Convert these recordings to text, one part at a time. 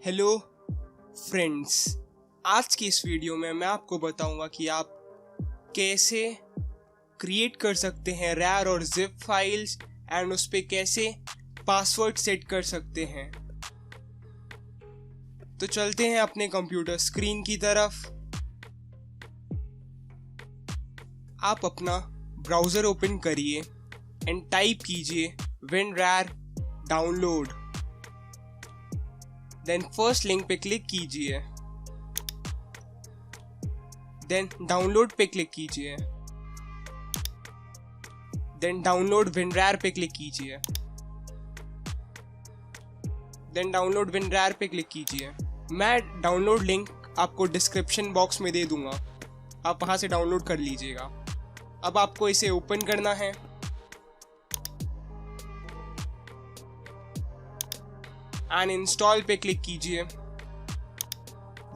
Hello friends, आज की इस वीडियो में मैं आपको बताऊंगा कि आप कैसे क्रिएट कर सकते हैं रैर और जिप फाइल्स एंड उस पे कैसे पासवर्ड सेट कर सकते हैं। तो चलते हैं अपने कंप्यूटर स्क्रीन की तरफ। आप अपना ब्राउज़र ओपन करिए एंड टाइप कीजिए WinRAR download. Then first link पे क्लिक कीजिए, देन डाउनलोड पे क्लिक कीजिए, देन डाउनलोड WinRAR पे क्लिक कीजिए, देन डाउनलोड WinRAR पे क्लिक कीजिए। मैं डाउनलोड लिंक आपको डिस्क्रिप्शन बॉक्स में दे दूंगा, आप वहां से डाउनलोड कर लीजिएगा। अब आपको इसे ओपन करना है। एंड इंस्टॉल पे क्लिक कीजिए,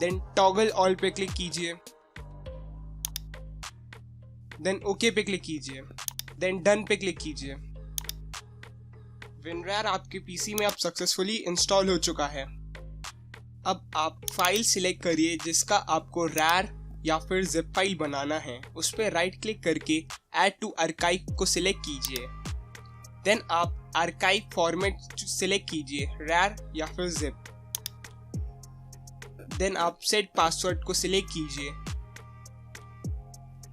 देन टॉगल ऑल पे क्लिक कीजिए, देन ओके पे क्लिक कीजिए, देन डन पे क्लिक कीजिए। WinRAR आपके पीसी में अब सक्सेसफुली इंस्टॉल हो चुका है। अब आप फाइल सिलेक्ट करिए जिसका आपको रैर या फिर जिप फाइल बनाना है। उस पर राइट क्लिक करके ऐड टू आर्काइव को सिलेक्ट कीजिए। देन आप आर्काइव फॉर्मेट सिलेक्ट कीजिए, रैर या फिर जिप। देन आप सेट पासवर्ड को सिलेक्ट कीजिए।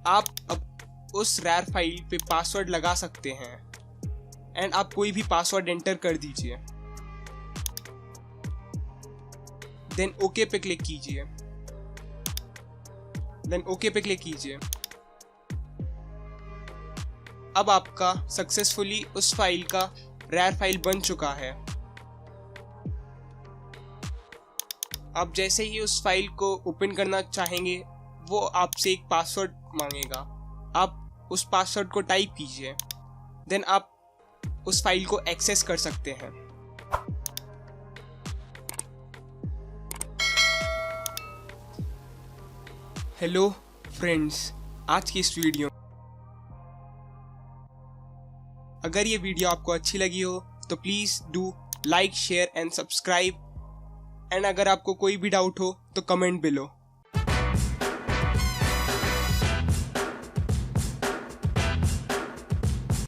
आप अब उस रैर फाइल पे पासवर्ड लगा सकते हैं एंड आप कोई भी पासवर्ड एंटर कर दीजिए। देन ओके पे क्लिक कीजिए, देन ओके पे क्लिक कीजिए। अब आपका सक्सेसफुली उस फाइल का रैर फाइल बन चुका है। आप जैसे ही उस फाइल को ओपन करना चाहेंगे वो आपसे एक पासवर्ड मांगेगा। आप उस पासवर्ड को टाइप कीजिए, देन आप उस फाइल को एक्सेस कर सकते हैं। हेलो फ्रेंड्स, आज की इस वीडियो अगर ये वीडियो आपको अच्छी लगी हो तो please do like, share and subscribe. And अगर आपको कोई भी डाउट हो तो कमेंट बिलो।